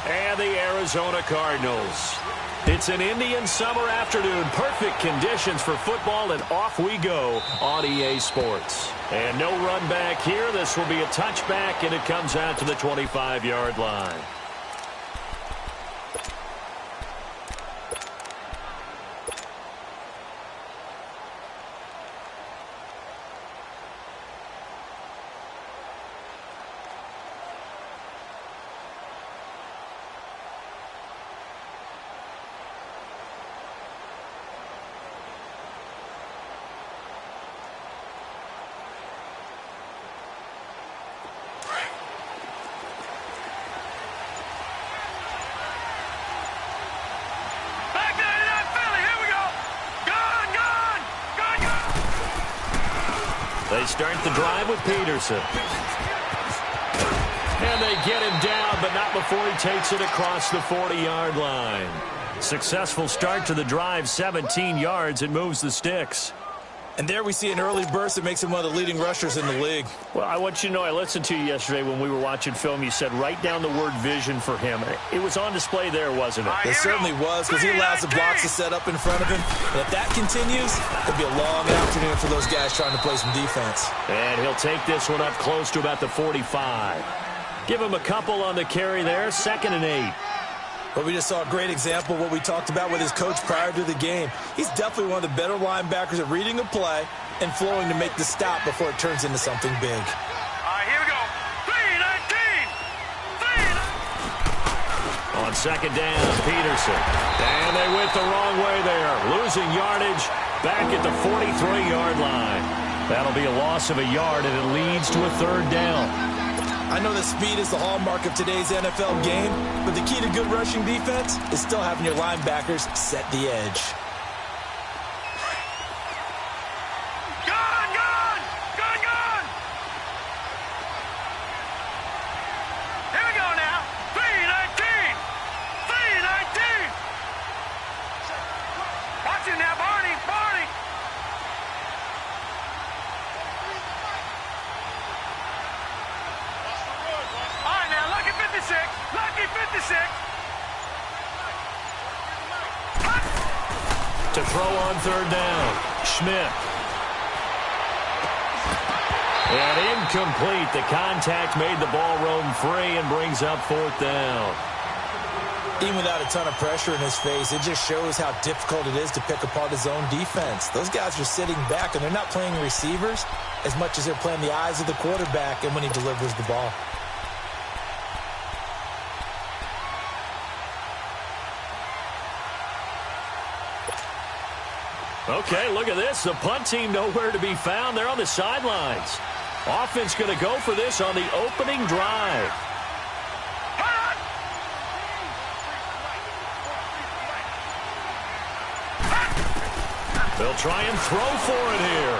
and the Arizona Cardinals. It's an Indian summer afternoon. Perfect conditions for football, and off we go on EA Sports. And no run back here. This will be a touchback, and it comes out to the 25-yard line. They start the drive with Peterson. And they get him down, but not before he takes it across the 40-yard line. Successful start to the drive, 17 yards, and moves the sticks. And there we see an early burst that makes him one of the leading rushers in the league. Well, I want you to know, I listened to you yesterday when we were watching film. You said write down the word vision for him. It was on display there, wasn't it? It certainly was, because he allows the blocks to set up in front of him. And if that continues, it'll be a long afternoon for those guys trying to play some defense. And he'll take this one up close to about the 45. Give him a couple on the carry there, 2nd and 8. But we just saw a great example of what we talked about with his coach prior to the game. He's definitely one of the better linebackers at reading a play and flowing to make the stop before it turns into something big. All right, here we go. 3-19. On 2nd down, Peterson. And they went the wrong way there. Losing yardage back at the 43-yard line. That'll be a loss of a yard, and it leads to a 3rd down. I know that speed is the hallmark of today's NFL game, but the key to good rushing defense is still having your linebackers set the edge. Gone, gone, gone, gone. Here we go now. 3-19. 3-19. Watch it now, Barney, Barney. All right, now, lucky 56. Lucky 56. To throw on 3rd down, Schmidt. And incomplete. The contact made the ball roam free and brings up 4th down. Even without a ton of pressure in his face, it just shows how difficult it is to pick apart his own defense. Those guys are sitting back, and they're not playing receivers as much as they're playing the eyes of the quarterback and when he delivers the ball. Okay, look at this. The punt team nowhere to be found. They're on the sidelines. Offense going to go for this on the opening drive. They'll try and throw for it here.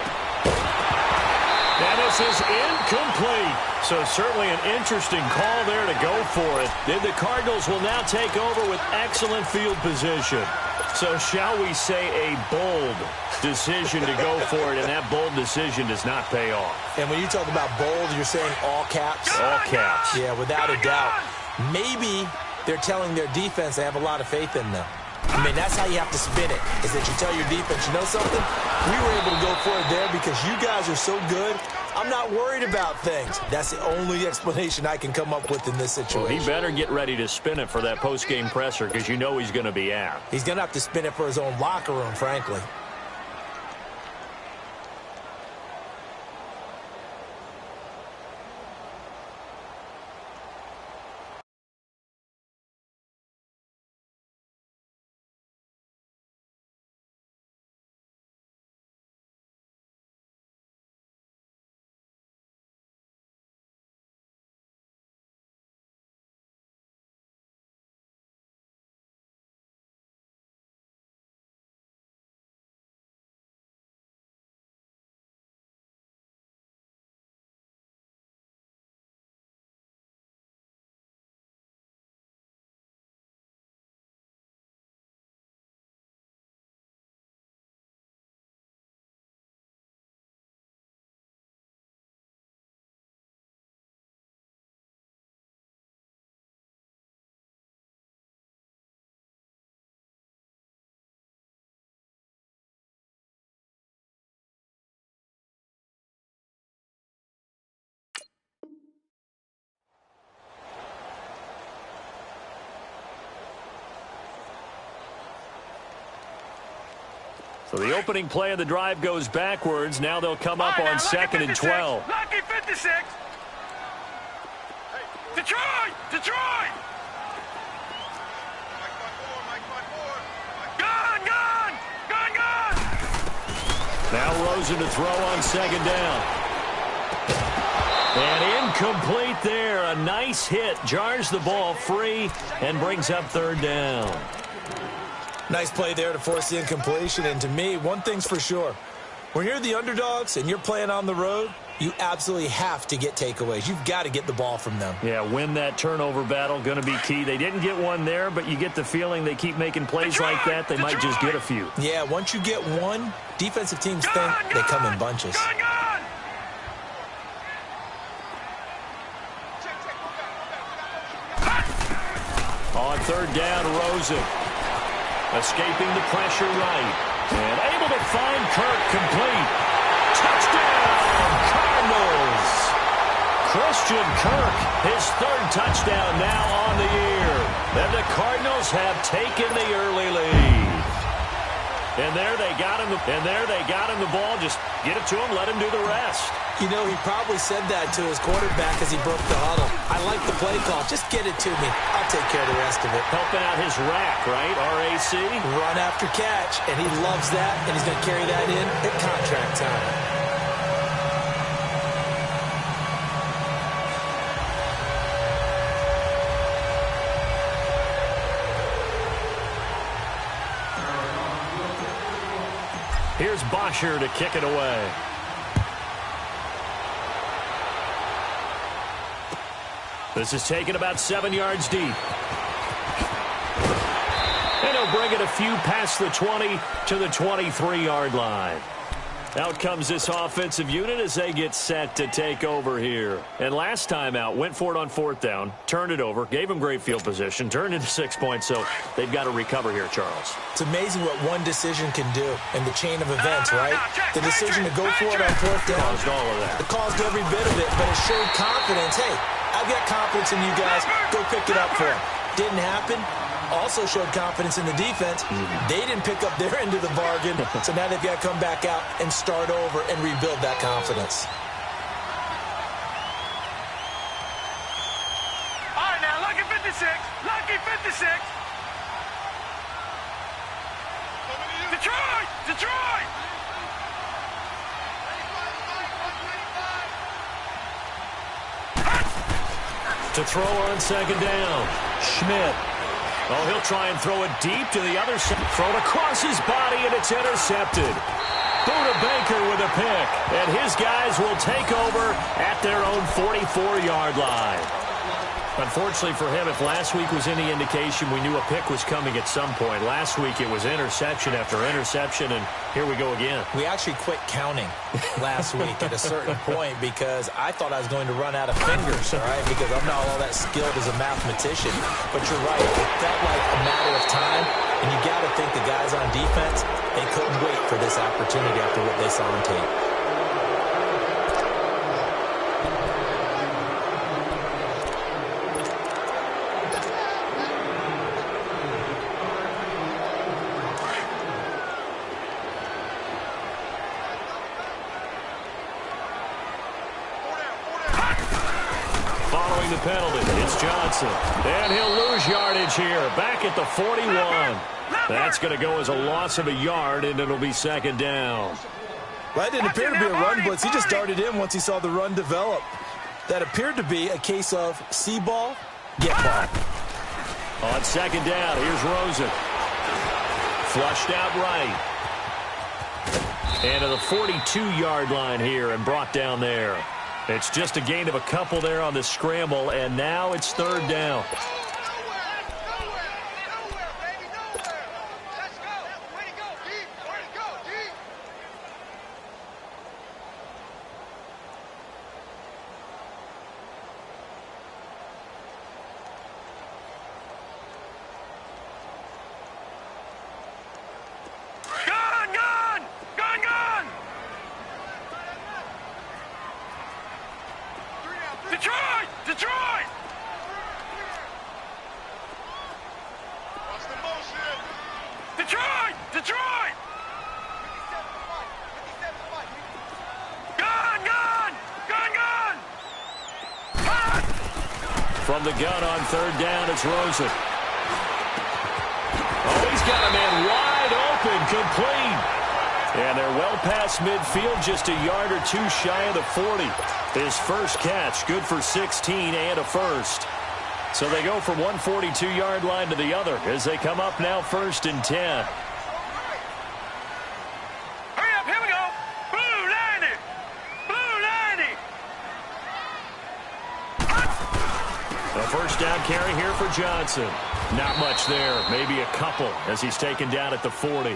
And this is incomplete. So certainly an interesting call there to go for it. Then the Cardinals will now take over with excellent field position. So shall we say a bold decision to go for it, and that bold decision does not pay off. And when you talk about bold, you're saying all caps? All caps. Yeah, without a doubt. Maybe they're telling their defense they have a lot of faith in them. I mean, that's how you have to spin it, is that you tell your defense, you know something? We were able to go for it there because you guys are so good. I'm not worried about things. That's the only explanation I can come up with in this situation. Well, he better get ready to spin it for that post-game presser because you know he's going to be out. He's going to have to spin it for his own locker room, frankly. So the opening play of the drive goes backwards. Now they'll come up on 2nd and 12. Lucky 56. Detroit! Detroit! Gone! Gone! Gone! Gone! Now Rosen to throw on 2nd down. And incomplete there. A nice hit. Jars the ball free and brings up 3rd down. Nice play there to force the incompletion. And to me, one thing's for sure. When you're the underdogs and you're playing on the road, you absolutely have to get takeaways. You've got to get the ball from them. Yeah, win that turnover battle, going to be key. They didn't get one there, but you get the feeling they keep making plays like that. They might just get a few. Yeah, once you get one, defensive teams think they come in bunches. On 3rd down, Rosen. Escaping the pressure right. And able to find Kirk complete. Touchdown, Cardinals. Christian Kirk, his 3rd touchdown now on the year. And the Cardinals have taken the early lead. And there they got him the ball. Just get it to him, let him do the rest. You know, he probably said that to his quarterback as he broke the huddle. I like the play call. Just get it to me. I'll take care of the rest of it. Helping out his rack, right? RAC. Run after catch, and he loves that, and he's going to carry that in at contract time. Here's Bosher to kick it away. This is taken about 7 yards deep. And he'll bring it a few past the 20 to the 23-yard line. Out comes this offensive unit as they get set to take over here. And last time out, went for it on 4th down, turned it over, gave them great field position, turned into 6 points, so they've got to recover here, Charles. It's amazing what one decision can do in the chain of events, right? The decision to go for it on 4th down. Caused all of that. It caused every bit of it, but it showed confidence. Hey, I've got confidence in you guys. Go pick it up for them. Didn't happen. Also showed confidence in the defense. They didn't pick up their end of the bargain, so now they've got to come back out and start over and rebuild that confidence. All right, now, lucky 56. Lucky 56. Detroit! Detroit! To throw on 2nd down. Schmidt. Oh, he'll try and throw it deep to the other side. Thrown across his body, and it's intercepted. Buda Baker with a pick. And his guys will take over at their own 44-yard line. Unfortunately for him, if last week was any indication, we knew a pick was coming at some point. Last week it was interception after interception, and here we go again. We actually quit counting last week at a certain point because I thought I was going to run out of fingers, all right, because I'm not all that skilled as a mathematician. But you're right, it felt like a matter of time, and you got to think the guys on defense, they couldn't wait for this opportunity after what they saw on tape. The penalty. It's Johnson. And he'll lose yardage here. Back at the 41. That's going to go as a loss of a yard, and it'll be 2nd down. Well, that didn't appear to be a run blitz. He just darted in once he saw the run develop. That appeared to be a case of see ball, get ball. On 2nd down, here's Rosen. Flushed out right. And to the 42-yard line here and brought down there. It's just a gain of a couple there on the scramble, and now it's 3rd down. Detroit! Detroit! Detroit! Detroit! From the gun on third down, it's Rosen. Oh, he's got a man wide open, complete. And they're well past midfield, just a yard or two shy of the 40. His first catch, good for 16 and a first. So they go from one 42-yard line to the other as they come up now 1st and 10. Hurry up, here we go. Blue 90. Blue 90. A first down carry here for Johnson. Not much there, maybe a couple as he's taken down at the 40.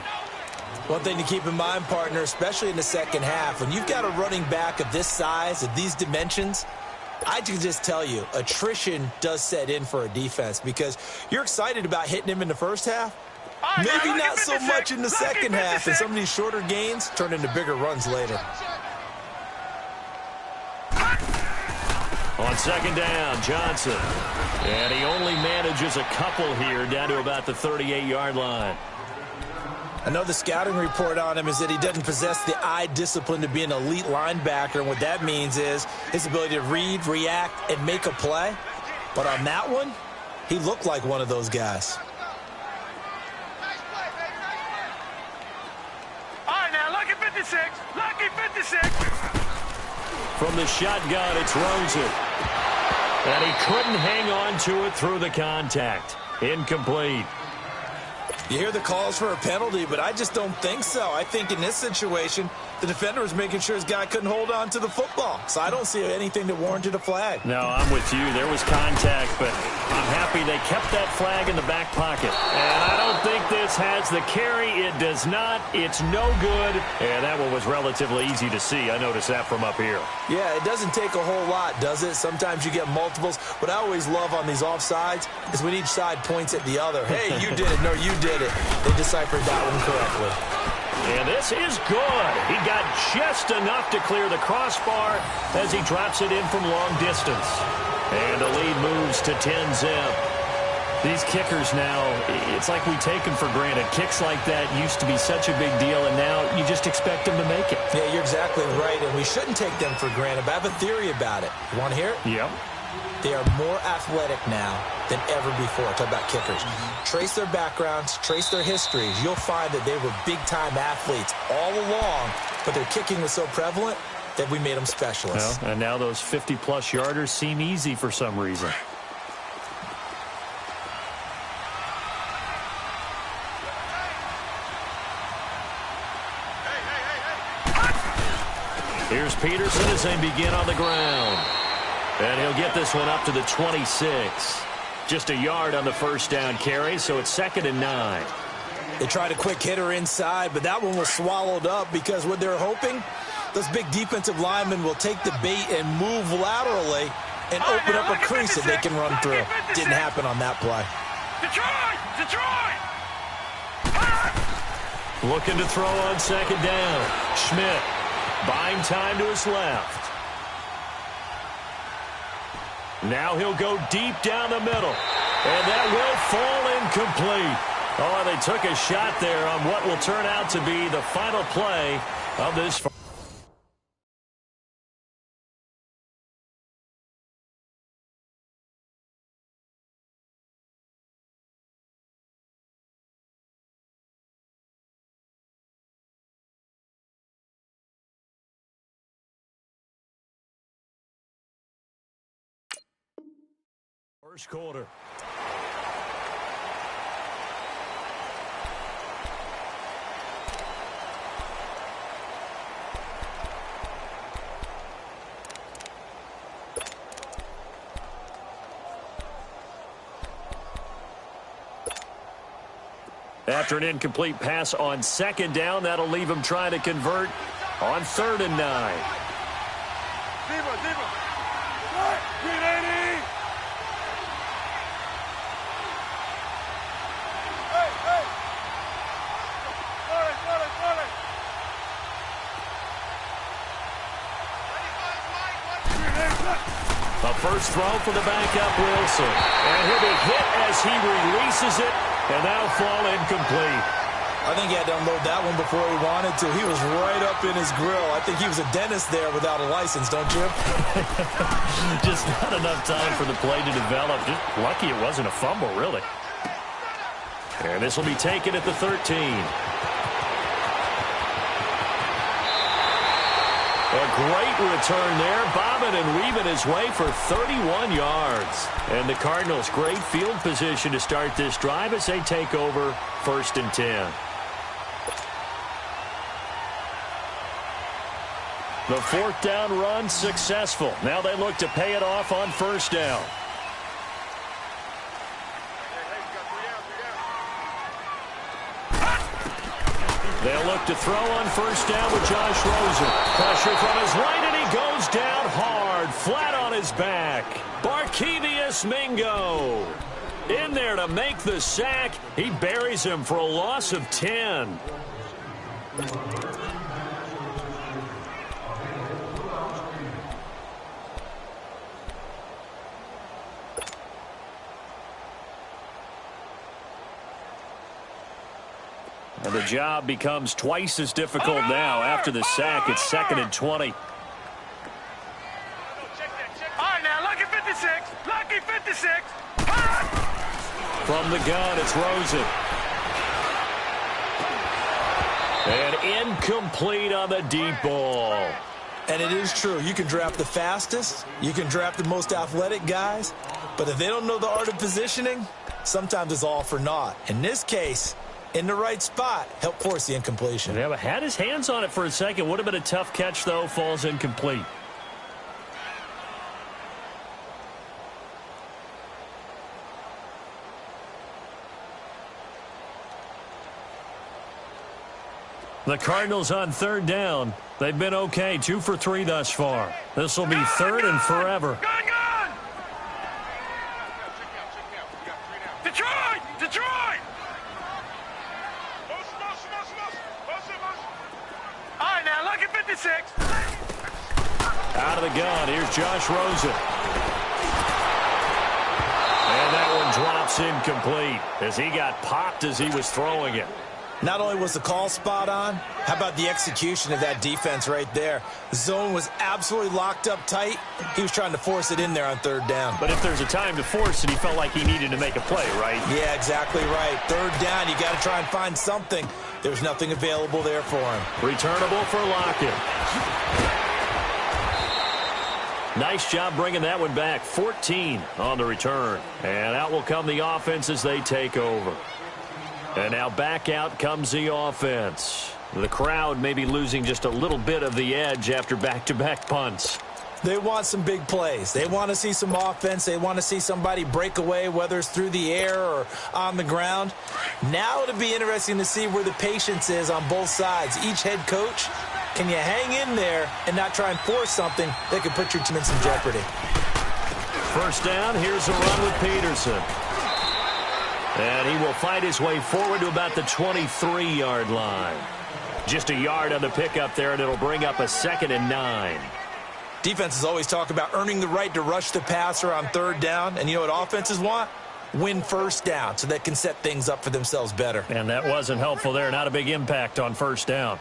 One thing to keep in mind, partner, especially in the second half, when you've got a running back of this size, of these dimensions, I can just tell you, attrition does set in for a defense because you're excited about hitting him in the first half. Maybe not so much in the second half, and some of these shorter gains turn into bigger runs later. On second down, Johnson. And he only manages a couple here down to about the 38-yard line. I know the scouting report on him is that he doesn't possess the eye discipline to be an elite linebacker, and what that means is his ability to read, react, and make a play. But on that one, he looked like one of those guys. All right, now, lucky 56. Lucky 56. From the shotgun, it's Rosen. And he couldn't hang on to it through the contact. Incomplete. You hear the calls for a penalty, but I just don't think so. I think in this situation, the defender was making sure his guy couldn't hold on to the football. So I don't see anything that warranted a flag. No, I'm with you. There was contact, but I'm happy they kept that flag in the back pocket. And I don't think this has the carry. It does not. It's no good. And that one was relatively easy to see. I noticed that from up here. Yeah, it doesn't take a whole lot, does it? Sometimes you get multiples. What I always love on these offsides is when each side points at the other. Hey, you did it. No, you did it. They deciphered that one correctly. And this is good. He got just enough to clear the crossbar as he drops it in from long distance. And the lead moves to 10-zip. These kickers now, it's like we take them for granted. Kicks like that used to be such a big deal, and now you just expect them to make it. Yeah, you're exactly right, and we shouldn't take them for granted. But I have a theory about it. You want to hear it? Yep. They are more athletic now than ever before. Talk about kickers. Trace their backgrounds, trace their histories. You'll find that they were big-time athletes all along, but their kicking was so prevalent that we made them specialists. Well, and now those 50-plus yarders seem easy for some reason. Here's Peterson as they begin on the ground. And he'll get this one up to the 26. Just a yard on the first down carry, so it's 2nd and 9. They tried a quick hitter inside, but that one was swallowed up because what they're hoping, those big defensive linemen will take the bait and move laterally and open up a crease that they can run through. Didn't happen on that play. Detroit! Detroit! Looking to throw on second down. Schmidt buying time to his left. Now he'll go deep down the middle. And that will fall incomplete. Oh, they took a shot there on what will turn out to be the final play of this. First quarter. After an incomplete pass on second down, that'll leave him trying to convert on 3rd and 9. A first throw for the backup Wilson. And he'll be hit as he releases it, and that'll fall incomplete. I think he had to unload that one before he wanted to. He was right up in his grill. I think he was a dentist there without a license, don't you? Just not enough time for the play to develop. Just lucky it wasn't a fumble, really. And this will be taken at the 13. A great return there, bobbing and weaving his way for 31 yards. And the Cardinals, great field position to start this drive as they take over 1st and 10. The 4th down run successful. Now they look to pay it off on 1st down. They'll look to throw on 1st down with Josh Rosen. Pressure from his right, and he goes down hard, flat on his back. Barkevious Mingo in there to make the sack. He buries him for a loss of 10. And the job becomes twice as difficult now after the sack. It's 2nd and 20. All right, now, lucky 56. Lucky 56. From the gun, it's Rosen. And incomplete on the deep ball. And it is true. You can draft the fastest. You can draft the most athletic guys. But if they don't know the art of positioning, sometimes it's all for naught. In this case, in the right spot, help force the incompletion. Yeah, but had his hands on it for a second. Would have been a tough catch, though. Falls incomplete. The Cardinals on 3rd down. They've been okay, 2 for 3 thus far. This will be 3rd and forever. Gun! Detroit! Detroit! All right, now, lucky 56. Out of the gun, here's Josh Rosen. And that one drops incomplete as he got popped as he was throwing it. Not only was the call spot on, how about the execution of that defense right there? The zone was absolutely locked up tight. He was trying to force it in there on 3rd down. But if there's a time to force it, he felt like he needed to make a play, right? Yeah, exactly right. 3rd down, you got to try and find something. There's nothing available there for him. Returnable for Lockett. Nice job bringing that one back. 14 on the return. And out will come the offense as they take over. And now back out comes the offense. The crowd may be losing just a little bit of the edge after back-to-back punts. They want some big plays. They want to see some offense. They want to see somebody break away, whether it's through the air or on the ground. Now it'll be interesting to see where the patience is on both sides. Each head coach, can you hang in there and not try and force something that could put your team in some jeopardy? 1st down, here's a run with Peterson. And he will fight his way forward to about the 23-yard line. Just a yard on the pickup there, and it'll bring up a 2nd and 9. Defenses always talk about earning the right to rush the passer on 3rd down. And you know what offenses want? Win 1st down so they can set things up for themselves better. And that wasn't helpful there. Not a big impact on 1st down.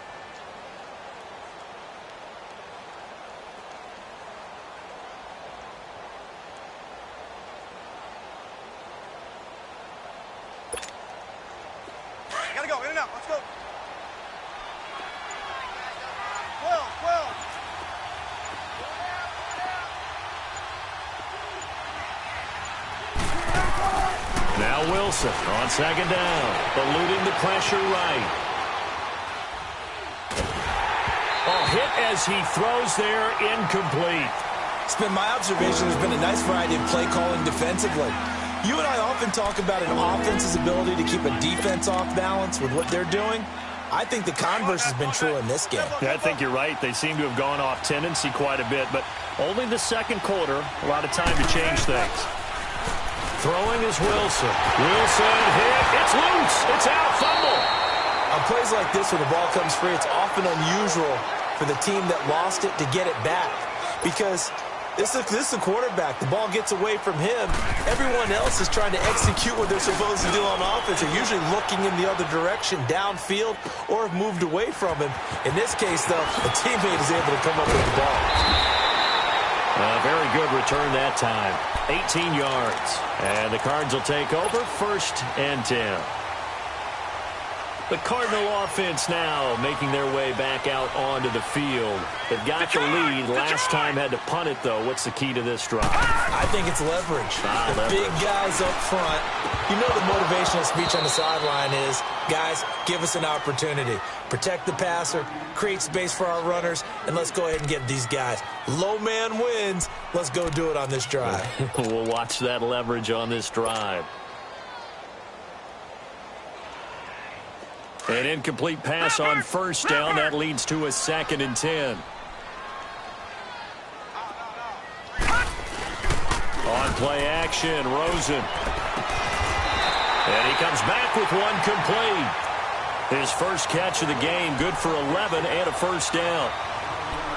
Gotta go, in and out, let's go. 12. Now Wilson on 2nd down, eluding the pressure right. Hit as he throws there, incomplete. It's been my observation there's been a nice variety of play calling defensively. You and I often talk about an offense's ability to keep a defense off balance with what they're doing. I think the converse has been true in this game. Yeah, I think you're right. They seem to have gone off tendency quite a bit, but only the 2nd quarter, a lot of time to change things. Throwing is Wilson. Wilson hit. It's loose. It's out. Fumble. On plays like this, when the ball comes free, it's often unusual for the team that lost it to get it back. Because This is the quarterback. The ball gets away from him. Everyone else is trying to execute what they're supposed to do on offense. They're usually looking in the other direction, downfield, or have moved away from him. In this case, though, a teammate is able to come up with the ball. Very good return that time. 18 yards. And the Cards will take over 1st and 10. The Cardinal offense now making their way back out onto the field. They've got the lead. Last time had to punt it, though. What's the key to this drive? I think it's leverage. The big guys up front. You know the motivational speech on the sideline is, guys, give us an opportunity. Protect the passer, create space for our runners, and let's go ahead and get these guys. Low man wins. Let's go do it on this drive. We'll watch that leverage on this drive. An incomplete pass on 1st down. That leads to a 2nd and 10. On play action, Rosen. And he comes back with one complete. His first catch of the game, good for 11 and a 1st down.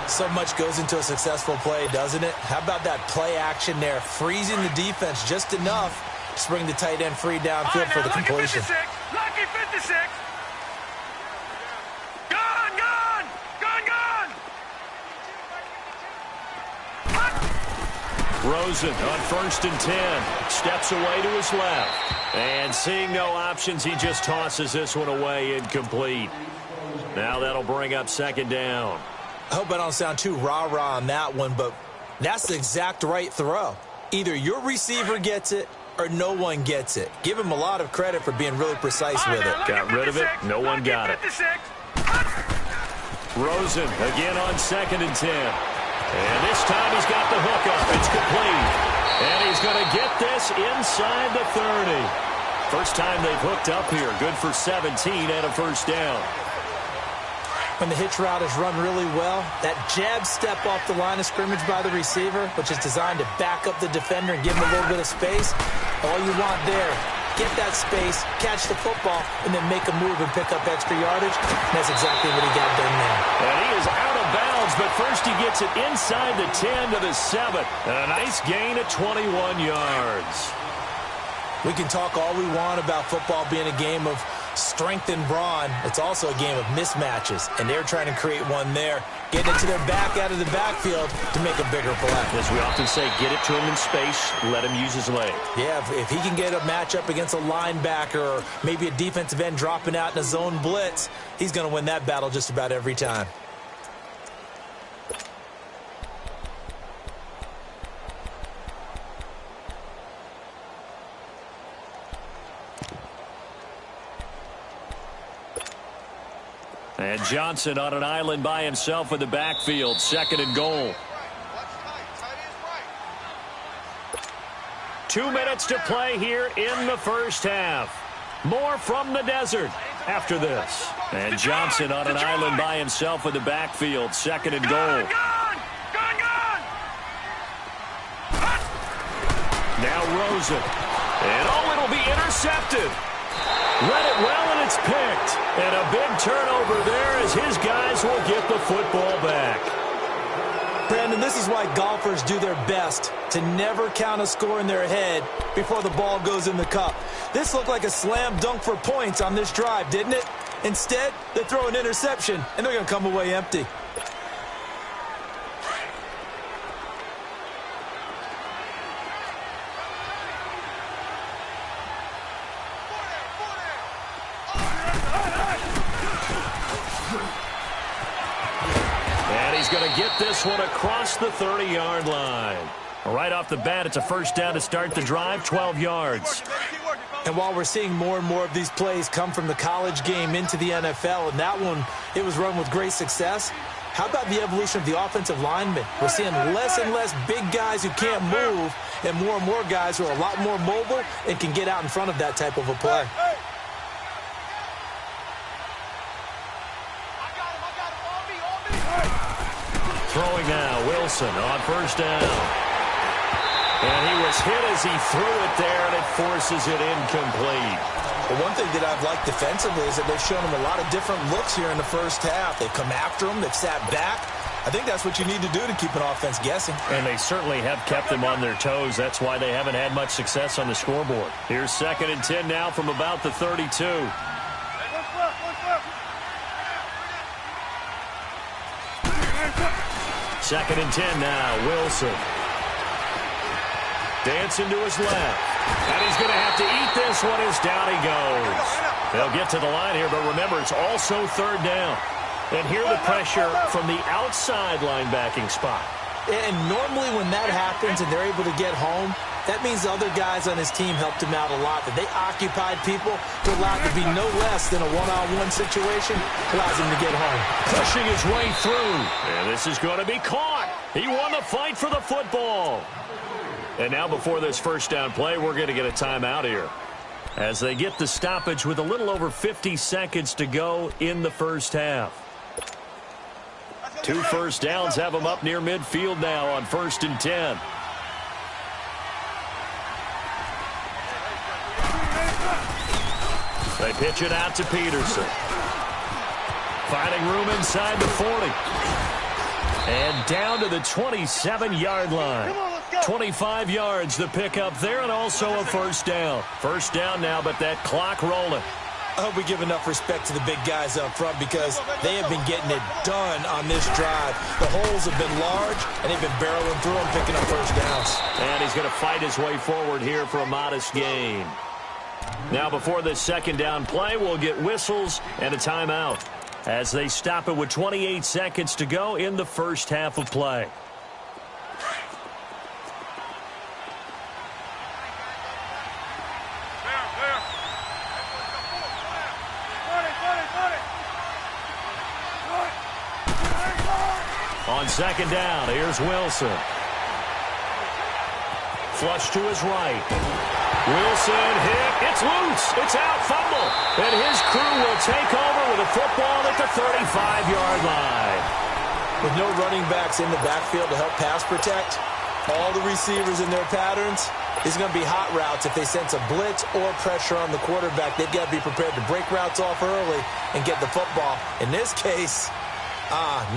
So much goes into a successful play, doesn't it? How about that play action there, freezing the defense just enough to bring the tight end free downfield for the completion. Lucky 56. Rosen on 1st and 10. Steps away to his left. And seeing no options, he just tosses this one away incomplete. Now that'll bring up 2nd down. I hope I don't sound too rah-rah on that one, but that's the exact right throw. Either your receiver gets it or no one gets it. Give him a lot of credit for being really precise with it. Got rid of it. No one got it. Rosen again on 2nd and 10. And this time he's got the hook up. It's complete. And he's going to get this inside the 30. First time they've hooked up here. Good for 17 and a 1st down. When the hitch route is run really well, that jab step off the line of scrimmage by the receiver, which is designed to back up the defender and give him a little bit of space, all you want there, get that space, catch the football, and then make a move and pick up extra yardage. And that's exactly what he got done there. And he is out of bounds, but first he gets it inside the 10 to the 7. And a nice gain of 21 yards. We can talk all we want about football being a game of strength and brawn. It's also a game of mismatches, and they're trying to create one there, getting it to their back out of the backfield to make a bigger play. As we often say, get it to him in space, let him use his leg. Yeah, if he can get a matchup against a linebacker or maybe a defensive end dropping out in a zone blitz, he's going to win that battle just about every time. And Johnson on an island by himself in the backfield. 2nd and goal. 2 minutes to play here in the first half. More from the desert after this. And Johnson on an island by himself in the backfield. 2nd and goal. Now Rosen. And it'll be intercepted. Read it well, and it's picked. And a big turnover there as his guys will get the football back. Brandon, this is why golfers do their best to never count a score in their head before the ball goes in the cup. This looked like a slam dunk for points on this drive, didn't it? Instead, they throw an interception, and they're going to come away empty. He's going to get this one across the 30-yard line. Right off the bat, it's a 1st down to start the drive, 12 yards. And while we're seeing more and more of these plays come from the college game into the NFL, and that one, it was run with great success, how about the evolution of the offensive linemen? We're seeing less and less big guys who can't move and more guys who are a lot more mobile and can get out in front of that type of a play. Throwing now, Wilson on 1st down. And he was hit as he threw it there, and it forces it incomplete. Well, one thing that I've liked defensively is that they've shown him a lot of different looks here in the first half. They've come after him, they've sat back, I think that's what you need to do to keep an offense guessing. And they certainly have kept them on their toes. That's why they haven't had much success on the scoreboard. Here's 2nd and 10 now from about the 32. Second and 10 now, Wilson. Dancing to his left. And he's going to have to eat this one as down he goes. They'll get to the line here, but remember, it's also 3rd down. And here the pressure from the outside linebacking spot. And normally when that happens and they're able to get home, that means the other guys on his team helped him out a lot. That they occupied people to allow it to be no less than a one-on-one situation, allows him to get home. Pushing his way through. And this is going to be caught. He won the fight for the football. And now before this first down play, we're going to get a timeout here, as they get the stoppage with a little over 50 seconds to go in the first half. 2 first downs have them up near midfield now on 1st and 10. They pitch it out to Peterson. Finding room inside the 40. And down to the 27-yard line. 25 yards the pickup there, and also a first down. First down now, but that clock rolling. I hope we give enough respect to the big guys up front, because they have been getting it done on this drive. The holes have been large, and they've been barreling through them, picking up first downs. And he's going to fight his way forward here for a modest gain. Now before this second down play, we'll get whistles and a timeout, as they stop it with 28 seconds to go in the first half of play. On second down, here's Wilson. Flush to his right. Wilson hit. It's loose. It's out. Fumble. And his crew will take over with a football at the 35-yard line. With no running backs in the backfield to help pass protect, all the receivers in their patterns, these are going to be hot routes. If they sense a blitz or pressure on the quarterback, they've got to be prepared to break routes off early and get the football. In this case,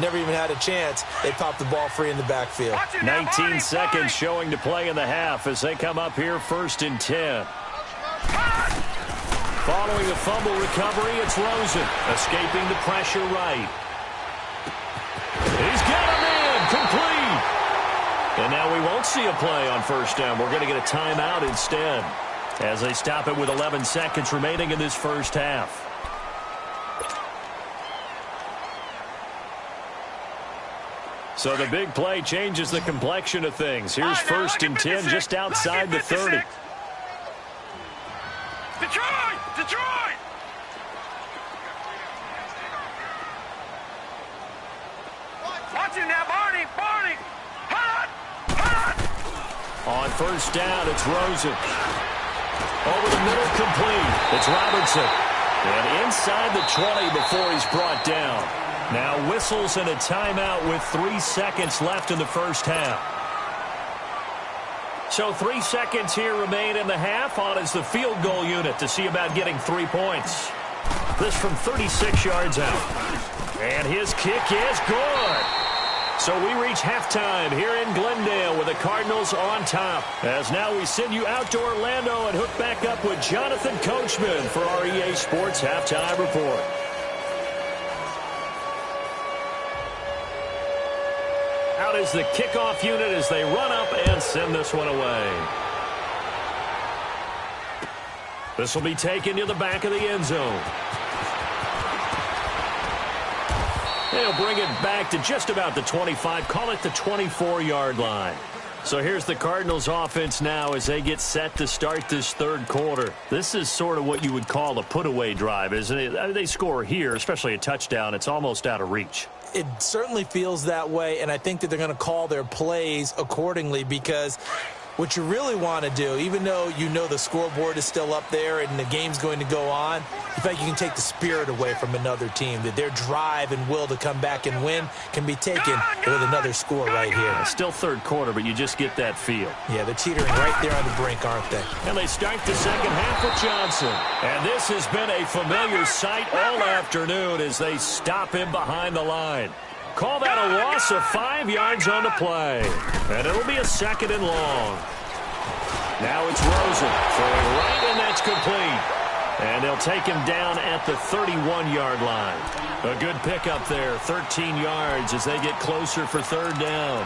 never even had a chance. They popped the ball free in the backfield. 19 seconds showing to play in the half as they come up here 1st and 10. Following a fumble recovery, it's Rosen escaping the pressure right. He's got him in, complete. And now we won't see a play on first down. We're going to get a timeout instead, as they stop it with 11 seconds remaining in this first half. So the big play changes the complexion of things. Here's 1st and 10 just outside the 30. Detroit! Watch it now, Barney! Hot! On first down, it's Rosen. Over the middle, complete. It's Robertson. And inside the 20 before he's brought down. Now whistles and a timeout with 3 seconds left in the first half. So 3 seconds here remain in the half. On is the field goal unit to see about getting 3 points. This from 36 yards out. And his kick is good. So we reach halftime here in Glendale with the Cardinals on top. As now we send you out to Orlando and hook back up with Jonathan Coachman for our EA Sports Halftime Report. Out is the kickoff unit as they run up and send this one away. This will be taken to the back of the end zone. They'll bring it back to just about the 25, call it the 24-yard line. So here's the Cardinals offense now as they get set to start this third quarter. This is sort of what you would call a put-away drive, isn't it? I mean, they score here, especially a touchdown. It's almost out of reach. It certainly feels that way, and I think that they're going to call their plays accordingly, because what you really want to do, even though you know the scoreboard is still up there and the game's going to go on, in fact, you can take the spirit away from another team, that their drive and will to come back and win can be taken with another score right here. Still third quarter, but you just get that feel. Yeah, they're teetering right there on the brink, aren't they? And they start the second half with Johnson. And this has been a familiar sight all afternoon as they stop him behind the line. Call that a loss of 5 yards on the play. And it'll be a 2nd and long. Now it's Rosen throwing right, and that's complete. And they'll take him down at the 31-yard line. A good pickup there, 13 yards as they get closer for 3rd down.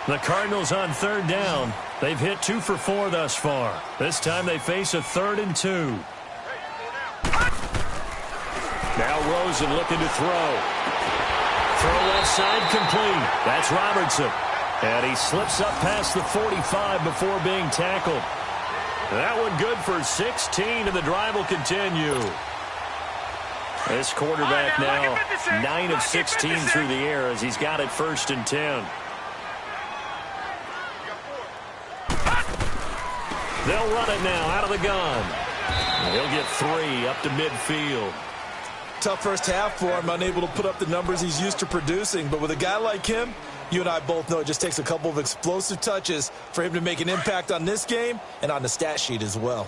The Cardinals on 3rd down. They've hit 2 for 4 thus far. This time they face a 3rd and 2. Now Rosen looking to throw. Throw left side complete. That's Robertson. And he slips up past the 45 before being tackled. That one good for 16, and the drive will continue. This quarterback now 9 of 16 through the air as he's got it 1st and 10. They'll run it now out of the gun. He'll get 3 up to midfield. Tough first half for him, unable to put up the numbers he's used to producing. But with a guy like him, you and I both know it just takes a couple of explosive touches for him to make an impact on this game and on the stat sheet as well.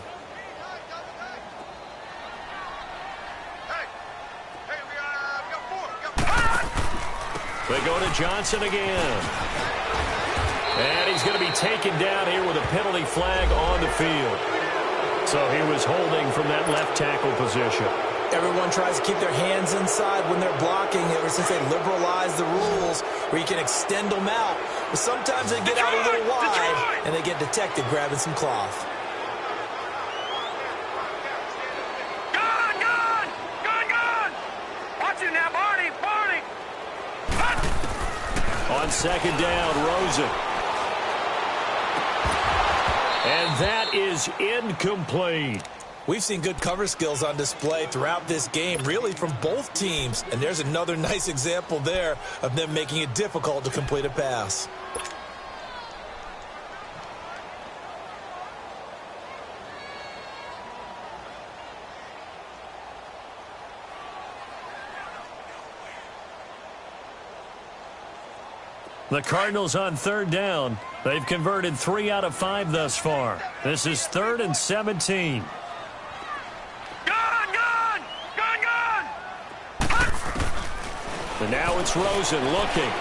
They go to Johnson again. And he's going to be taken down here with a penalty flag on the field. So he was holding from that left tackle position. Everyone tries to keep their hands inside when they're blocking ever since they liberalized the rules where you can extend them out. But sometimes they get out a little wide and they get detected grabbing some cloth. Watch it now, Barney. On 2nd down, Rosen. And that is incomplete. We've seen good cover skills on display throughout this game, really from both teams. And there's another nice example there of them making it difficult to complete a pass. The Cardinals on 3rd down. They've converted 3 out of 5 thus far. This is 3rd and 17. And now it's Rosen looking.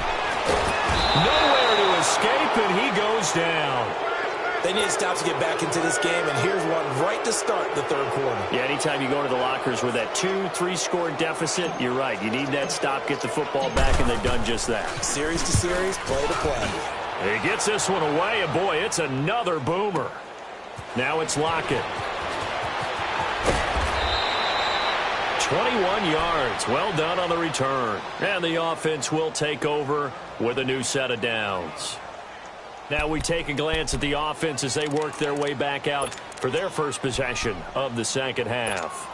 Nowhere to escape, and he goes down. They need stops to get back into this game, and here's one right to start the 3rd quarter. Yeah, anytime you go to the lockers with that 2-3 score deficit, you're right. You need that stop, get the football back, and they've done just that. Series to series, play to play. He gets this one away, and boy, it's another boomer. Now it's Lockett. 21 yards. Well done on the return. And the offense will take over with a new set of downs. Now we take a glance at the offense as they work their way back out for their first possession of the 2nd half.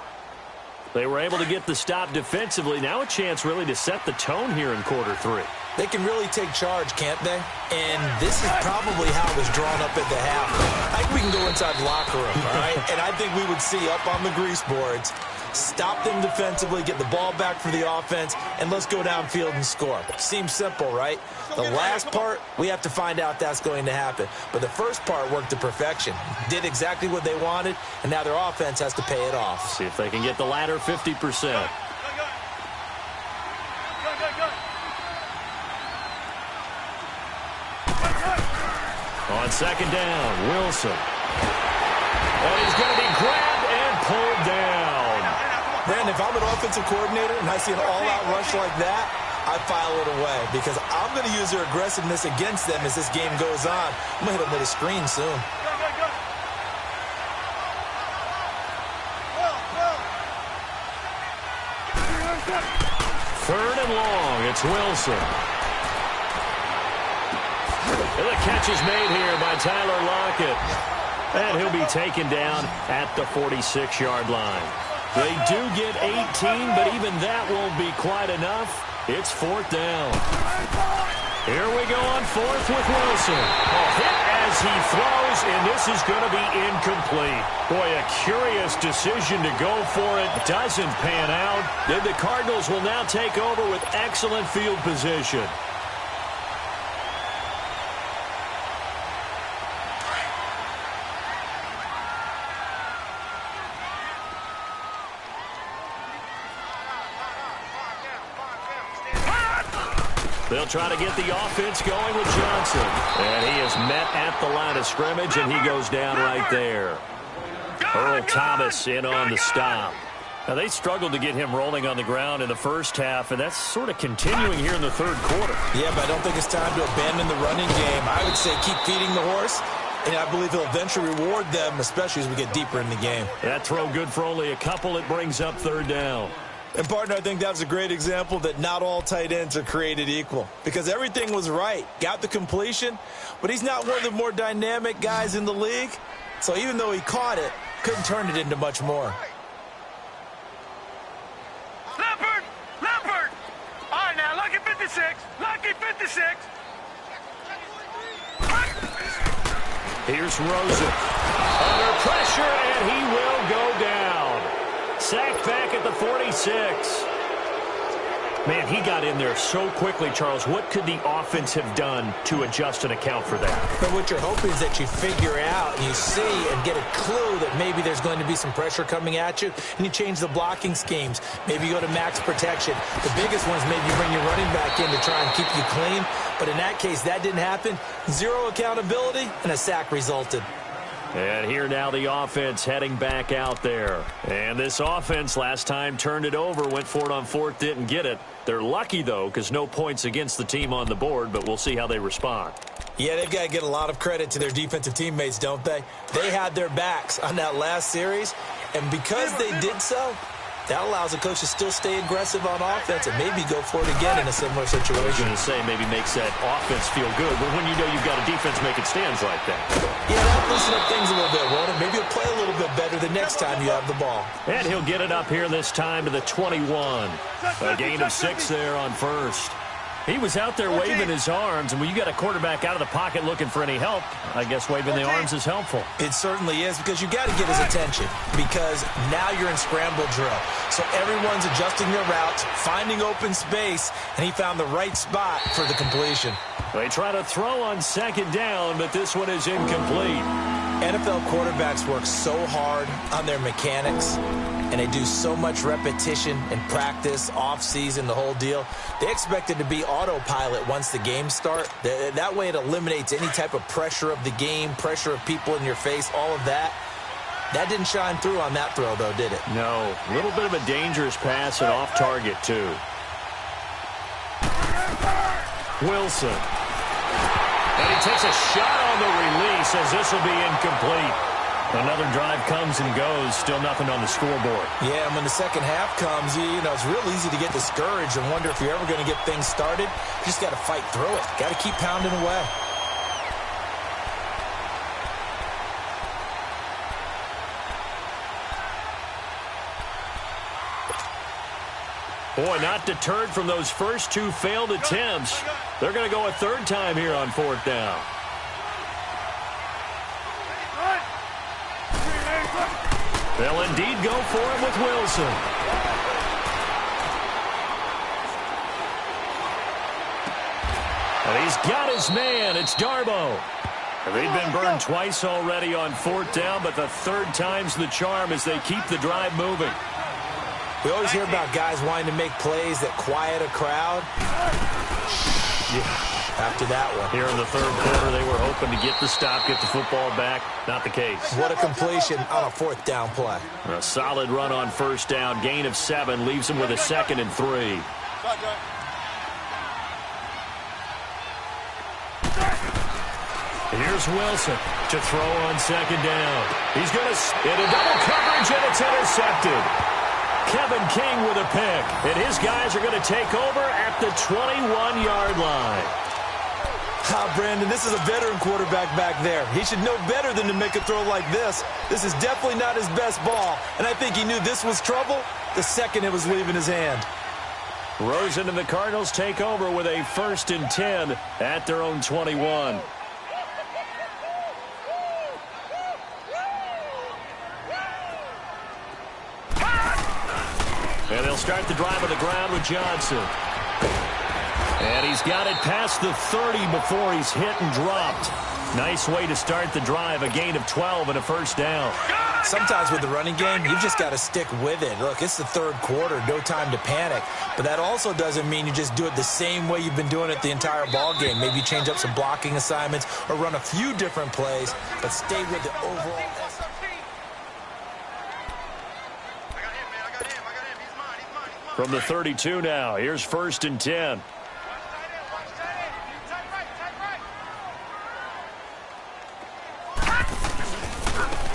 They were able to get the stop defensively. Now a chance really to set the tone here in quarter 3. They can really take charge, can't they? And this is probably how it was drawn up at the half. I think we can go inside the locker room, all right? And I think we would see up on the grease boards, stop them defensively, get the ball back for the offense, and let's go downfield and score. Seems simple, right? The last part, we have to find out that's going to happen. But the first part worked to perfection. Did exactly what they wanted, and now their offense has to pay it off. See if they can get the latter 50%. On 2nd down, Wilson. And he's going to be grabbed and pulled down. Brandon, if I'm an offensive coordinator and I see an all-out rush like that, I file it away because I'm going to use their aggressiveness against them as this game goes on. I'm going to hit them with a screen soon. Third and long, it's Wilson. And the catch is made here by Tyler Lockett. And he'll be taken down at the 46-yard line. They do get 18, but even that won't be quite enough. It's 4th down. Here we go on 4th with Wilson. A hit as he throws, and this is going to be incomplete. Boy, a curious decision to go for it. Doesn't pan out. Then the Cardinals will now take over with excellent field position. They'll try to get the offense going with Johnson. And he is met at the line of scrimmage, and he goes down right there. Earl Thomas in on the stop. Now, they struggled to get him rolling on the ground in the first half, and that's sort of continuing here in the third quarter. Yeah, but I don't think it's time to abandon the running game. I would say keep feeding the horse, and I believe he'll eventually reward them, especially as we get deeper in the game. That throw good for only a couple. It brings up third down. And, partner, I think that's a great example that not all tight ends are created equal, because everything was right. Got the completion, but he's not one of the more dynamic guys in the league. So even though he caught it, couldn't turn it into much more. Leopard! All right, now, lucky 56. Lucky 56. Here's Rosen. Under pressure, and he will go down. Sacked back at the 46. Man, he got in there so quickly, Charles. What could the offense have done to adjust and account for that? But what you're hoping is that you figure out, you see, and get a clue that maybe there's going to be some pressure coming at you, and you change the blocking schemes. Maybe you go to max protection. The biggest one is maybe you bring your running back in to try and keep you clean. But in that case, that didn't happen. Zero accountability, and a sack resulted. And here now the offense heading back out there. And this offense last time turned it over, went for it on fourth, didn't get it. They're lucky, though, because no points against the team on the board, but we'll see how they respond. Yeah, they've got to get a lot of credit to their defensive teammates, don't they? They had their backs on that last series, and because they did so, that allows the coach to still stay aggressive on offense and maybe go for it again in a similar situation. I was going to say maybe makes that offense feel good, but when you know you've got a defense making stands like that. Yeah, that'll loosen up things a little bit, won't it? Maybe he'll play a little bit better the next time you have the ball. And he'll get it up here this time to the 21. A gain of 6 there on first. He was out there waving his arms, and when you got a quarterback out of the pocket looking for any help, I guess waving the arms is helpful. It certainly is, because you got to get his attention, because now you're in scramble drill. So everyone's adjusting their routes, finding open space, and he found the right spot for the completion. They try to throw on second down, but this one is incomplete. NFL quarterbacks work so hard on their mechanics, and they do so much repetition and practice, off-season, the whole deal. They expect it to be autopilot once the games start. That way it eliminates any type of pressure of the game, pressure of people in your face, all of that. That didn't shine through on that throw, though, did it? No. A little bit of a dangerous pass and off target, too. Wilson. And he takes a shot on the release as this will be incomplete. Another drive comes and goes. Still nothing on the scoreboard. Yeah, and when the second half comes, you know, it's real easy to get discouraged and wonder if you're ever going to get things started. You just got to fight through it. Got to keep pounding away. Boy, not deterred from those first 2 failed attempts. They're going to go a third time here on fourth down. They'll indeed go for it with Wilson. And he's got his man. It's Darbo. They've been burned twice already on fourth down, but the third time's the charm as they keep the drive moving. We always hear about guys wanting to make plays that quiet a crowd. Yeah, after that one. Here in the third quarter, they were hoping to get the stop, get the football back. Not the case. What a completion on a fourth down play. A solid run on first down. Gain of 7 leaves him with a 2nd and 3. Here's Wilson to throw on second down. He's going to hit a double coverage, and it's intercepted. Kevin King with a pick, and his guys are going to take over at the 21-yard line. Brandon, this is a veteran quarterback back there. He should know better than to make a throw like this. This is definitely not his best ball, and I think he knew this was trouble the second it was leaving his hand. Rosen and the Cardinals take over with a 1st and 10 at their own 21. And they'll start the drive on the ground with Johnson. And he's got it past the 30 before he's hit and dropped. Nice way to start the drive, a gain of 12 and a first down. Sometimes with the running game, you've just got to stick with it. Look, it's the third quarter, no time to panic. But that also doesn't mean you just do it the same way you've been doing it the entire ball game. Maybe you change up some blocking assignments or run a few different plays, but stay with the overall. From the 32 now, here's 1st and 10.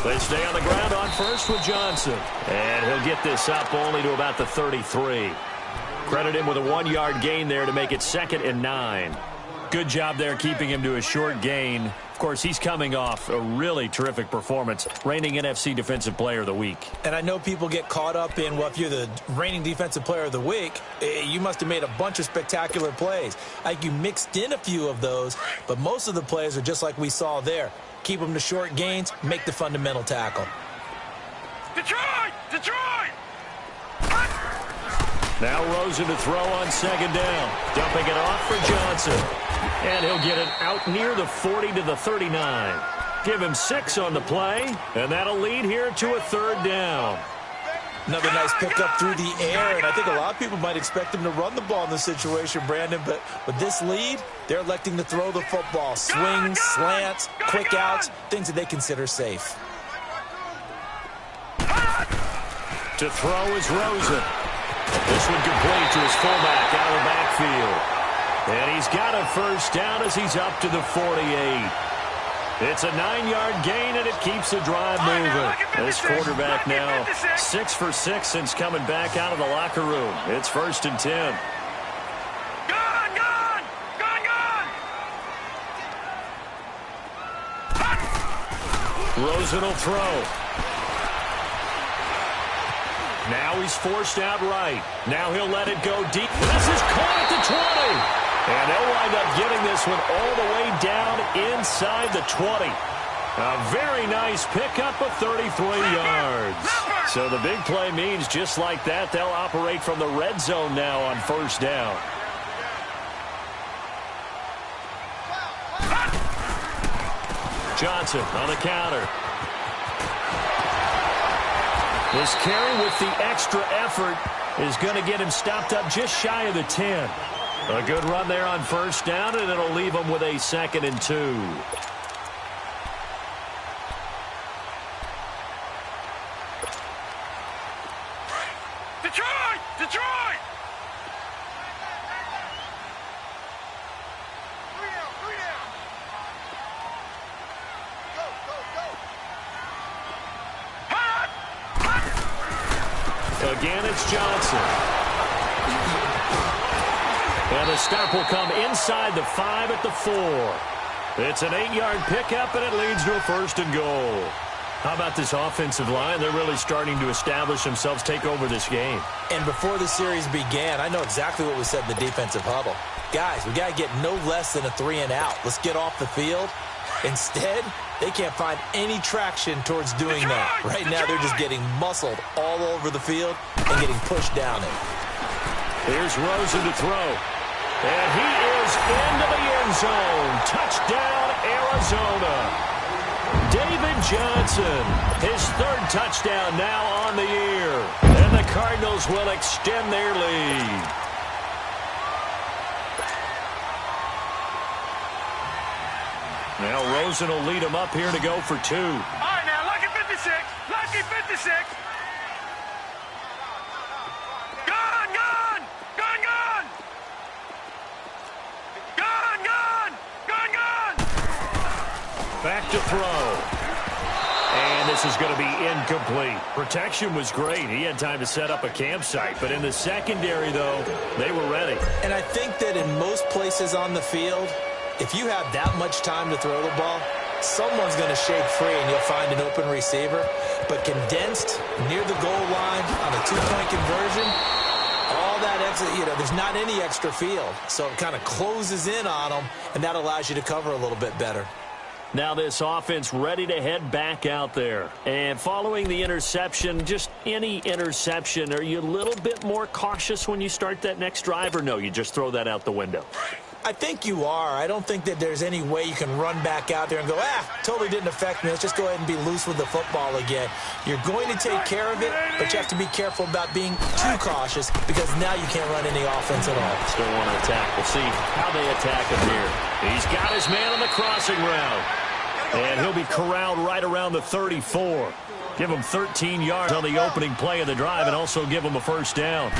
They stay on the ground on first with Johnson. And he'll get this up only to about the 33. Credit him with a 1-yard gain there to make it 2nd and 9. Good job there keeping him to a short gain. Of course, he's coming off a really terrific performance, reigning NFC Defensive Player of the Week. And I know people get caught up in, well, if you're the reigning Defensive Player of the Week, you must have made a bunch of spectacular plays. Like you mixed in a few of those, but most of the plays are just like we saw there. Keep them to short gains, make the fundamental tackle. Detroit! Detroit! Now Rosen to throw on 2nd down. Dumping it off for Johnson. And he'll get it out near the 40 to the 39. Give him 6 on the play, and that'll lead here to a 3rd down. Another nice pickup through the air, and I think a lot of people might expect him to run the ball in this situation, Brandon, but with this lead, they're electing to throw the football. Swings, slants, quick outs, things that they consider safe. To throw is Rosen. This one complete to his fullback out of the backfield. And he's got a first down as he's up to the 48. It's a 9-yard gain, and it keeps the drive moving. This quarterback now 6 for 6 since coming back out of the locker room. It's 1st and 10. Gone! Gone! Gone! Gone! Rosen will throw. Now he's forced out right. Now he'll let it go deep. This is caught at the 20. And they'll wind up getting this one all the way down inside the 20. A very nice pickup of 33 yards. So the big play means just like that, they'll operate from the red zone now on 1st down. Johnson on the counter. This carry with the extra effort is going to get him stopped up just shy of the 10. A good run there on 1st down, and it'll leave him with a 2nd and 2. Detroit! Detroit! Again, it's Johnson. And the stop will come inside the 5 at the 4. It's an 8-yard pickup, and it leads to a 1st and goal. How about this offensive line? They're really starting to establish themselves, take over this game. And before the series began, I know exactly what was said in the defensive huddle. Guys, we got to get no less than a 3 and out. Let's get off the field. Instead, they can't find any traction towards doing that. Right now, they're just getting muscled all over the field and getting pushed down it. Here's Rosen to throw. And he is into the end zone. Touchdown, Arizona. David Johnson, his 3rd touchdown now on the year. And the Cardinals will extend their lead. Now Rosen will lead him up here to go for 2. All right, now, lucky 56. Lucky 56. Gone! Gone! Gone! Gone! Gone! Gone! Gone! Gone! Back to throw. And this is going to be incomplete. Protection was great. He had time to set up a campsite. But in the secondary, though, they were ready. And I think that in most places on the field, if you have that much time to throw the ball, someone's going to shake free and you'll find an open receiver. But condensed near the goal line on a 2-point conversion, all that extra, there's not any extra field. So it kind of closes in on them, and that allows you to cover a little bit better. Now this offense ready to head back out there. And following the interception, just any interception, are you a little bit more cautious when you start that next drive, or no, you just throw that out the window? I think you are. I don't think that there's any way you can run back out there and go, totally didn't affect me. Let's just go ahead and be loose with the football again. You're going to take care of it, but you have to be careful about being too cautious because now you can't run any offense at all. Still want to attack. We'll see how they attack him here. He's got his man on the crossing route. And he'll be corralled right around the 34. Give him 13 yards on the opening play of the drive and also give him a first down.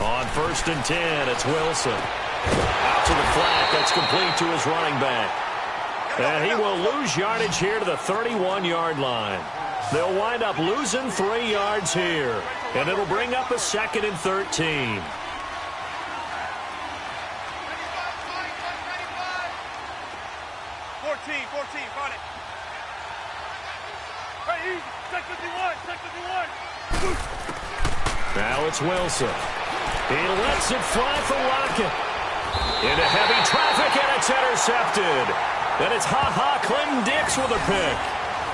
On 1st and 10, it's Wilson. Out to the flat. That's complete to his running back. And he will lose yardage here to the 31-yard line. They'll wind up losing 3 yards here. And it'll bring up a 2nd and 13. Now it's Wilson. He lets it fly for Lockett. Into heavy traffic, and it's intercepted. And it's Clinton-Dix with a pick.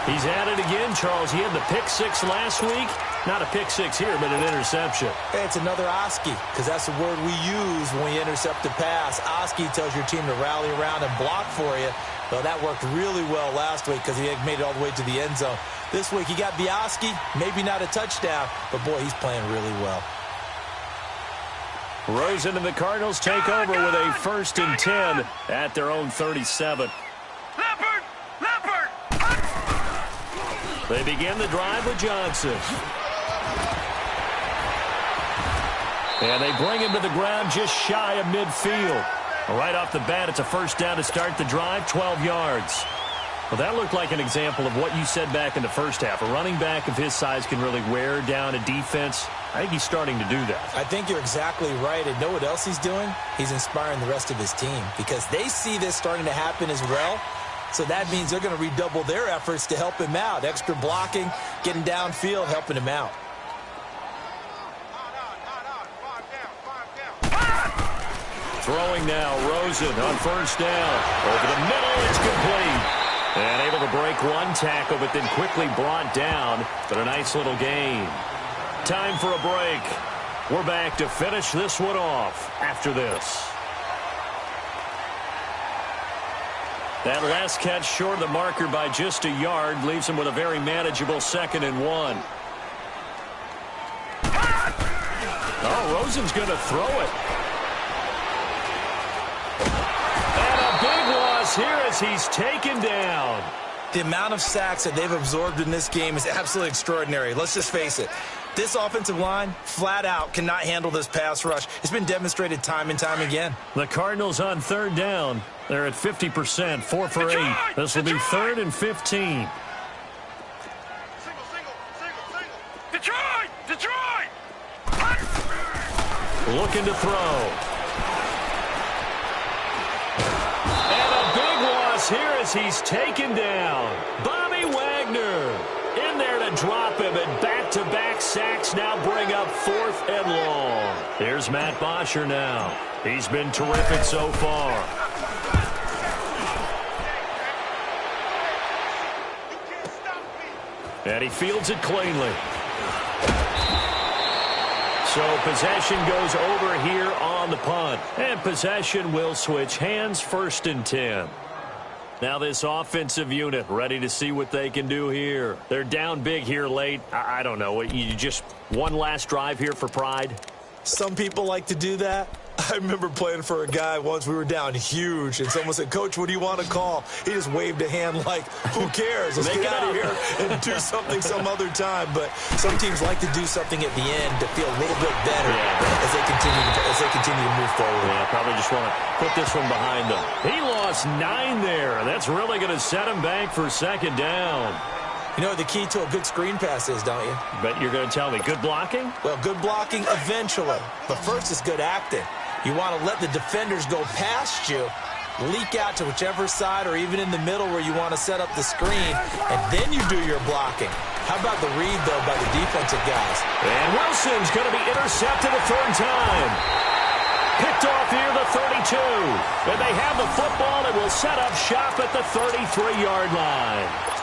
He's at it again, Charles. He had the pick 6 last week. Not a pick 6 here, but an interception. Hey, it's another Oski, because that's the word we use when we intercept a pass. Oski tells your team to rally around and block for you. Well, that worked really well last week because he had made it all the way to the end zone. This week, he got the Oski, maybe not a touchdown, but, boy, he's playing really well. Rosen and the Cardinals take over with a 1st and 10 at their own 37. Leopard! They begin the drive with Johnson. And they bring him to the ground just shy of midfield. Right off the bat, it's a first down to start the drive, 12 yards. Well, that looked like an example of what you said back in the first half. A running back of his size can really wear down a defense. I think he's starting to do that. I think you're exactly right. And know what else he's doing? He's inspiring the rest of his team because they see this starting to happen as well. So that means they're going to redouble their efforts to help him out. Extra blocking, getting downfield, helping him out. Throwing now, Rosen on 1st down. Over the middle, it's complete. And able to break one tackle, but then quickly brought down. But a nice little gain. Time for a break. We're back to finish this one off after this. That last catch short of the marker by just a yard leaves him with a very manageable 2nd and 1. Oh, Rosen's going to throw it. And a big loss here as he's taken down. The amount of sacks that they've absorbed in this game is absolutely extraordinary. Let's just face it. This offensive line, flat out, cannot handle this pass rush. It's been demonstrated time and time again. The Cardinals on 3rd down. They're at 50%, 4 for 8. This will be 3rd and 15. Detroit! Looking to throw. And a big loss here as he's taken down. Bobby Wagner in there to drop him, and back-to-back sacks now bring up 4th and long. Here's Matt Bosher now. He's been terrific so far. And he fields it cleanly. So possession goes over here on the punt. And possession will switch hands, 1st and 10. Now this offensive unit ready to see what they can do here. They're down big here late. I don't know. You just one last drive here for pride? Some people like to do that. I remember playing for a guy once. We were down huge, and someone said, "Coach, what do you want to call?" He just waved a hand like, who cares? Let's get out of here and do something some other time. But some teams like to do something at the end to feel a little bit better as they continue to move forward. Yeah, probably just want to put this one behind them. He lost 9 there. That's really going to set him back for 2nd down. You know what the key to a good screen pass is, don't you? Bet you're going to tell me. Good blocking? Well, good blocking eventually. But first is good acting. You want to let the defenders go past you, leak out to whichever side or even in the middle where you want to set up the screen, and then you do your blocking. How about the read, though, by the defensive guys? And Wilson's going to be intercepted a 3rd time. Picked off near the 32. And they have the football and will set up shop at the 33-yard line.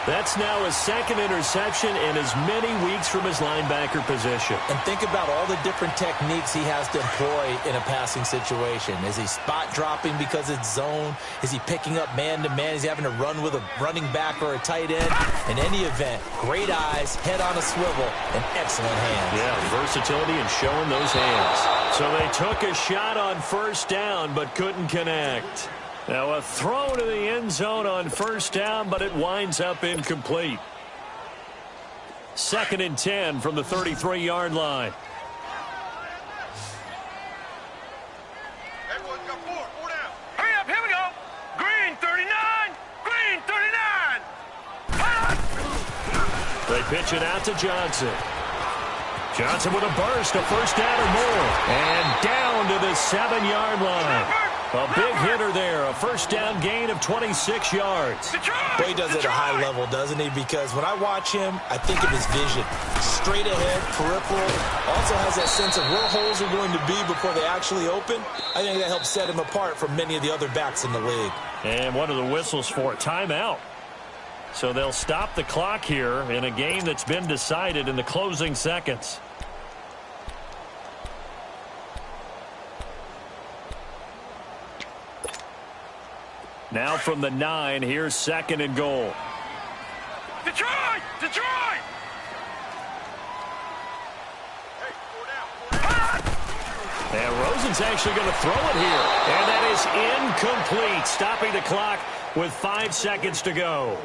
That's now his second interception in as many weeks from his linebacker position. And think about all the different techniques he has to employ in a passing situation. Is he spot dropping because it's zone? Is he picking up man-to-man? Is he having to run with a running back or a tight end? In any event, great eyes, head on a swivel, and excellent hands. Yeah, versatility and showing those hands. So they took a shot on first down but couldn't connect. Now a throw to the end zone on first down, but it winds up incomplete. 2nd and 10 from the 33-yard line. Hurry up, here we go. Green 39, green 39. They pitch it out to Johnson. Johnson with a burst, a first down or more. And down to the 7-yard line. A big hitter there, a first down gain of 26 yards. Boy, he does it at a high level, doesn't he? Because when I watch him, I think of his vision. Straight ahead, peripheral. Also has that sense of where holes are going to be before they actually open. I think that helps set him apart from many of the other backs in the league. And one of the whistles for a timeout. So they'll stop the clock here in a game that's been decided in the closing seconds. Now from the 9, here's 2nd and goal. Detroit! Detroit! And Rosen's actually going to throw it here. And that is incomplete, stopping the clock with 5 seconds to go.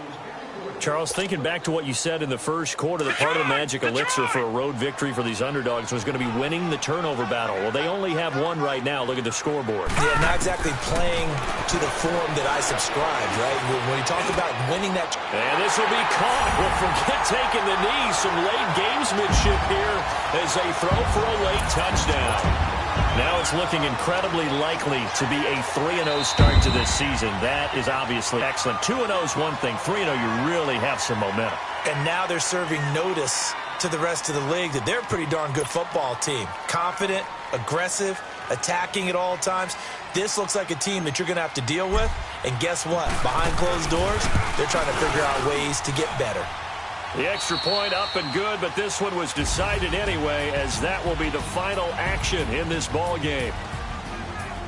Charles, thinking back to what you said in the first quarter, the part of the magic elixir for a road victory for these underdogs was going to be winning the turnover battle. Well, they only have one right now. Look at the scoreboard. Yeah, not exactly playing to the form that I subscribed, right? When you talk about winning that... And this will be caught. Well, forget taking the knee. Some late gamesmanship here as they throw for a late touchdown. Now it's looking incredibly likely to be a 3-0 start to this season. That is obviously excellent. 2-0 is one thing. 3-0, you really have some momentum. And now they're serving notice to the rest of the league that they're a pretty darn good football team. Confident, aggressive, attacking at all times. This looks like a team that you're going to have to deal with. And guess what? Behind closed doors, they're trying to figure out ways to get better. The extra point up and good, but this one was decided anyway, as that will be the final action in this ball game.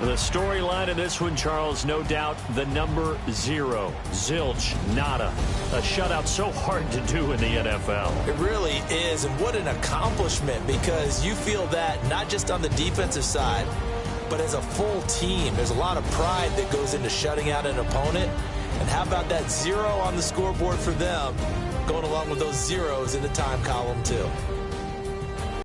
The storyline in this one, Charles, no doubt the number 0. Zilch, nada. A shutout so hard to do in the NFL. It really is, and what an accomplishment, because you feel that not just on the defensive side, but as a full team. There's a lot of pride that goes into shutting out an opponent. And how about that 0 on the scoreboard for them, going along with those zeros in the time column too.